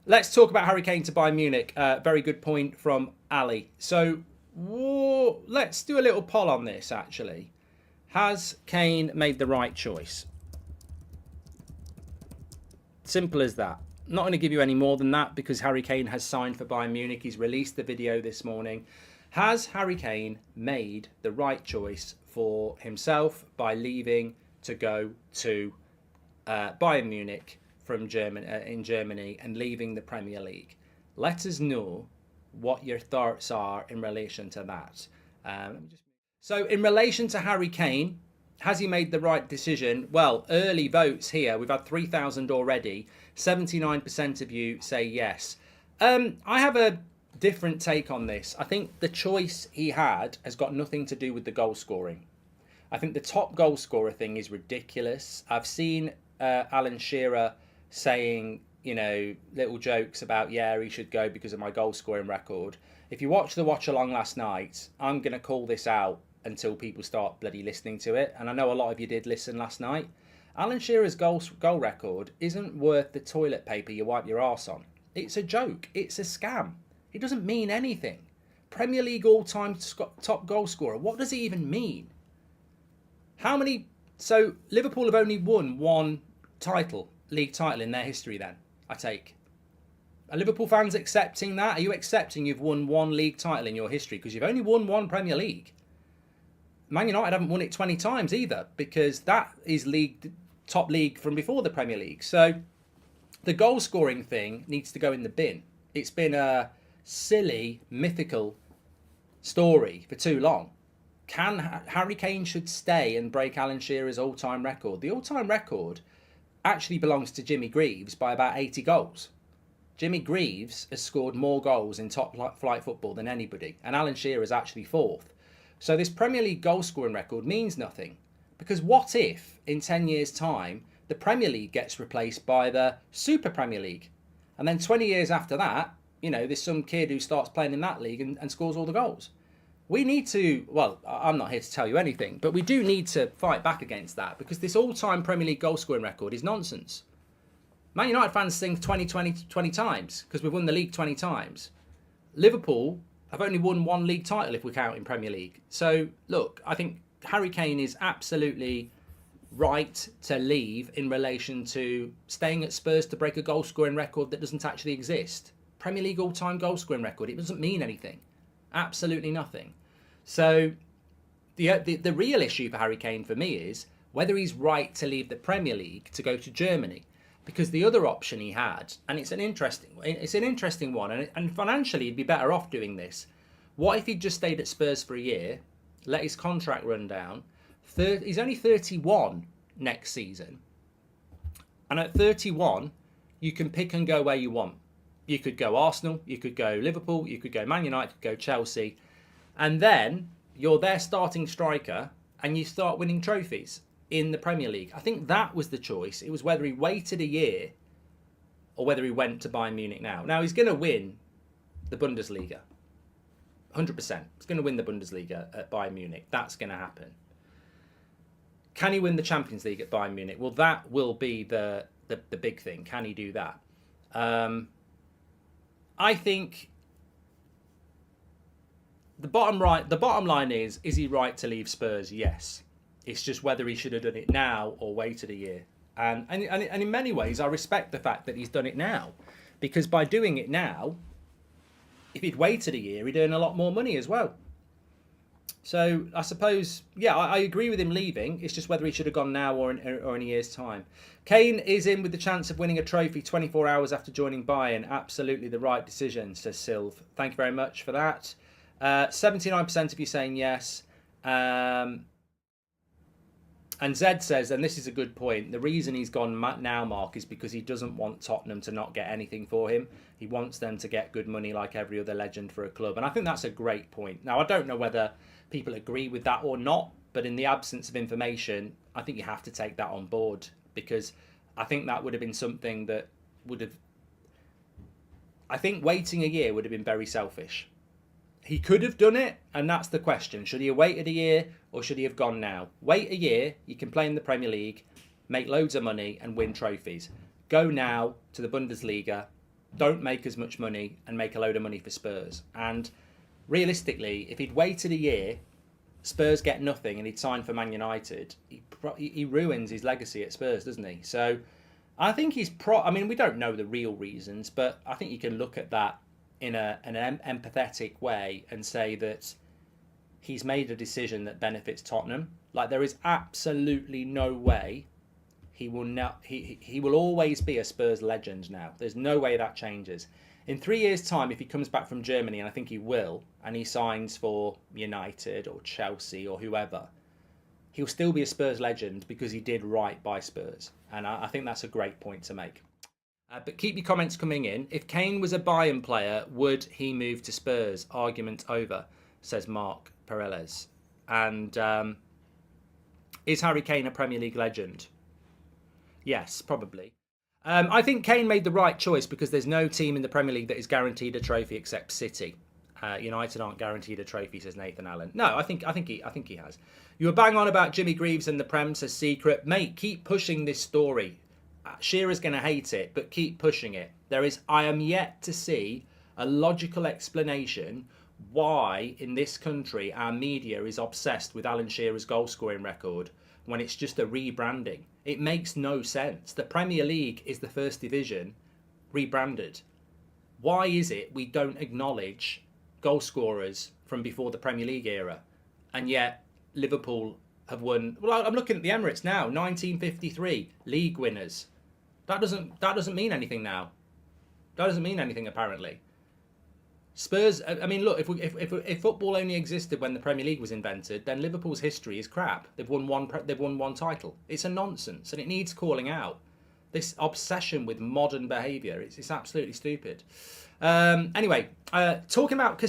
Let's talk about Harry Kane to Bayern Munich. Very good point from Ali. So let's do a little poll on this, actually. Has Kane made the right choice? Simple as that. Not going to give you any more than that because Harry Kane has signed for Bayern Munich. He's released the video this morning. Has Harry Kane made the right choice for himself by leaving to go to Bayern Munich from in Germany and leaving the Premier League? Let us know what your thoughts are in relation to that. So in relation to Harry Kane, has he made the right decision? Well, early votes here. We've had 3,000 already. 79% of you say yes. I have a different take on this. I think the choice he had has got nothing to do with the goal scoring. I think the top goal scorer thing is ridiculous. I've seen Alan Shearer saying, little jokes about, yeah, he should go because of my goal scoring record. If you watch the watch along last night, I'm going to call this out until people start bloody listening to it. And I know a lot of you did listen last night. Alan Shearer's goal record isn't worth the toilet paper you wipe your arse on. It's a joke. It's a scam. It doesn't mean anything. Premier League all-time top goal scorer. What does it even mean? How many... So Liverpool have only won one league title in their history then, I take. Are Liverpool fans accepting that? Are you accepting you've won one league title in your history? Because you've only won one Premier League. Man United haven't won it 20 times either, because that is top league from before the Premier League. So the goal scoring thing needs to go in the bin. It's been a silly, mythical story for too long. Harry Kane should stay and break Alan Shearer's all-time record. The all-time record actually belongs to Jimmy Greaves by about 80 goals. Jimmy Greaves has scored more goals in top flight football than anybody, and Alan Shearer is actually fourth. So this Premier League goal scoring record means nothing. Because what if, in 10 years' time, the Premier League gets replaced by the Super Premier League? And then 20 years after that, there's some kid who starts playing in that league and scores all the goals. We need to, well, I'm not here to tell you anything, but we do need to fight back against that, because this all-time Premier League goal scoring record is nonsense. Man United fans think 20 times, because we've won the league 20 times. Liverpool have only won one league title if we count in Premier League. So, look, I think Harry Kane is absolutely right to leave in relation to staying at Spurs to break a goal-scoring record that doesn't actually exist. Premier League all-time goal-scoring record. It doesn't mean anything. Absolutely nothing. So, the real issue for Harry Kane for me is whether he's right to leave the Premier League to go to Germany. Because the other option he had, and it's an interesting one, and financially he'd be better off doing this. What if he'd just stayed at Spurs for a year, let his contract run down? He's only 31 next season. And at 31, you can pick and go where you want. You could go Arsenal, you could go Liverpool, you could go Man United, you could go Chelsea. And then you're their starting striker and you start winning trophies in the Premier League. I think that was the choice. It was whether he waited a year or whether he went to Bayern Munich now. Now, he's going to win the Bundesliga. 100%. He's going to win the Bundesliga at Bayern Munich. That's going to happen. Can he win the Champions League at Bayern Munich? Well, that will be the big thing. Can he do that? I think the bottom line is he right to leave Spurs? Yes. It's just whether he should have done it now or waited a year. And in many ways, I respect the fact that he's done it now. Because by doing it now, if he'd waited a year, he'd earn a lot more money as well. So I suppose, yeah, I agree with him leaving. It's just whether he should have gone now or in a year's time. Kane is in with the chance of winning a trophy 24 hours after joining Bayern. Absolutely the right decision, says Sylv. Thank you very much for that. 79% of you saying yes. And Zed says, and this is a good point, the reason he's gone now, Mark, is because he doesn't want Tottenham to not get anything for him. He wants them to get good money like every other legend for a club. And I think that's a great point. Now, I don't know whether people agree with that or not, but in the absence of information, I think you have to take that on board, because I think that would have been something that would have... I think waiting a year would have been very selfish. He could have done it, and that's the question. Should he have waited a year, or should he have gone now? Wait a year, you can play in the Premier League, make loads of money and win trophies. Go now to the Bundesliga don't make as much money and make a load of money for Spurs. And realistically, if he'd waited a year, Spurs get nothing, and he'd sign for Man United, he ruins his legacy at Spurs, doesn't he? So I think he's I mean, we don't know the real reasons, but I think you can look at that in an empathetic way and say that he's made a decision that benefits Tottenham. Like, there is absolutely no way he will always be a Spurs legend now. There's no way that changes. In 3 years' time, if he comes back from Germany, and I think he will, and he signs for United or Chelsea or whoever, he'll still be a Spurs legend because he did right by Spurs. And I think that's a great point to make. But keep your comments coming in. If Kane was a Bayern player, would he move to Spurs? Argument over, says Mark Perez. And is Harry Kane a Premier League legend? Yes, probably. I think Kane made the right choice because there's no team in the Premier League that is guaranteed a trophy except City. United aren't guaranteed a trophy, says Nathan Allen. No, I think he has. You were bang on about Jimmy Greaves and the Prem, says Secret. Mate, keep pushing this story. Shearer's going to hate it, but keep pushing it. I am yet to see a logical explanation why in this country our media is obsessed with Alan Shearer's goal scoring record when it's just a rebranding. It makes no sense. The Premier League is the first division rebranded. Why is it we don't acknowledge goal scorers from before the Premier League era? And yet Liverpool have won. Well, I'm looking at the Emirates now. 1953 league winners. That doesn't mean anything now. That doesn't mean anything apparently. Spurs. I mean, look. If football only existed when the Premier League was invented, then Liverpool's history is crap. They've won one title. It's a nonsense, and it needs calling out. This obsession with modern behaviour. It's absolutely stupid. Anyway, talking about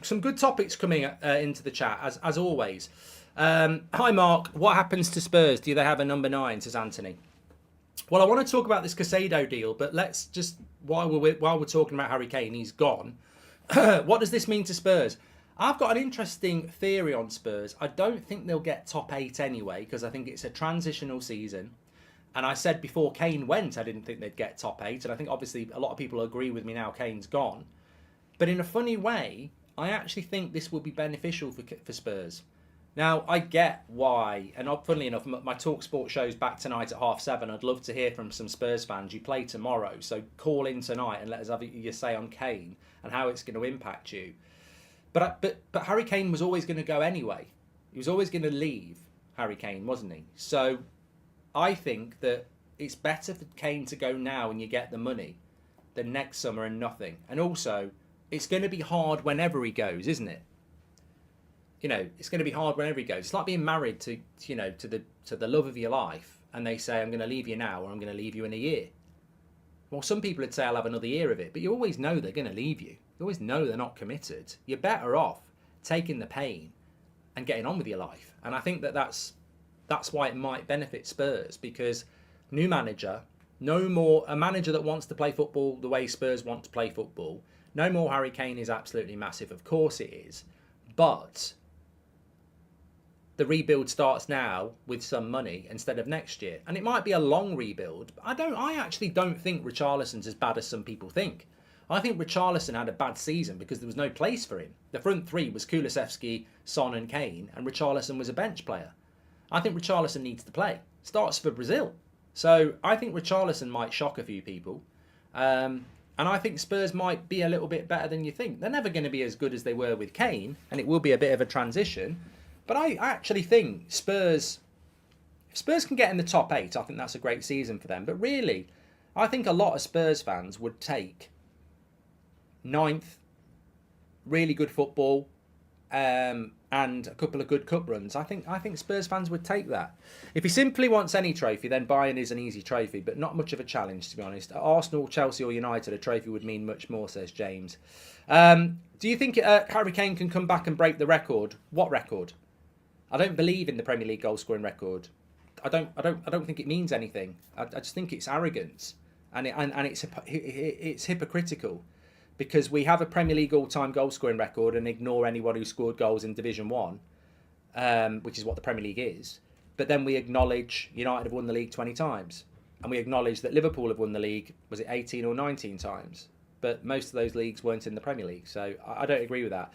some good topics coming into the chat as always. Hi Mark. What happens to Spurs? Do they have a number 9? Says Anthony. Well, I want to talk about this Casado deal, but let's just while we're talking about Harry Kane, he's gone. What does this mean to Spurs? I've got an interesting theory on Spurs. I don't think they'll get top 8 anyway, because I think it's a transitional season. And I said before Kane went, I didn't think they'd get top 8. And I think obviously a lot of people agree with me now Kane's gone. But in a funny way, I actually think this will be beneficial for Spurs. Now, I get why. And funnily enough, my TalkSport show's back tonight at 7:30. I'd love to hear from some Spurs fans. You play tomorrow, so call in tonight and let us have your say on Kane and how it's going to impact you. But Harry Kane was always going to go anyway. He was always going to leave, Harry Kane, wasn't he? So I think that it's better for Kane to go now and you get the money than next summer and nothing. And also, it's going to be hard whenever he goes, isn't it? You know, it's going to be hard whenever he goes. It's like being married to the love of your life, and they say, I'm going to leave you now or I'm going to leave you in a year. Well, some people would say I'll have another year of it, but you always know they're going to leave you. You always know they're not committed. You're better off taking the pain and getting on with your life. And I think that's why it might benefit Spurs, because new manager, no more a manager that wants to play football the way Spurs want to play football. No more Harry Kane is absolutely massive. Of course it is. But the rebuild starts now with some money instead of next year. And it might be a long rebuild. But I actually don't think Richarlison's as bad as some people think. I think Richarlison had a bad season because there was no place for him. The front three was Kulusevski, Son and Kane, and Richarlison was a bench player. I think Richarlison needs to play. Starts for Brazil. So I think Richarlison might shock a few people. And I think Spurs might be a little bit better than you think. They're never going to be as good as they were with Kane, and it will be a bit of a transition. But I actually think if Spurs can get in the top 8, I think that's a great season for them. But really, I think a lot of Spurs fans would take 9th, really good football, and a couple of good cup runs. I think Spurs fans would take that. If he simply wants any trophy, then Bayern is an easy trophy, but not much of a challenge, to be honest. Arsenal, Chelsea or United, a trophy would mean much more, says James. Do you think Harry Kane can come back and break the record? What record? I don't believe in the Premier League goal scoring record. I don't think it means anything. I just think it's arrogance, and it's hypocritical, because we have a Premier League all-time goal scoring record and ignore anyone who scored goals in Division 1, which is what the Premier League is. But then we acknowledge United have won the league 20 times, and we acknowledge that Liverpool have won the league, was it 18 or 19 times? but most of those leagues weren't in the Premier League. So I don't agree with that.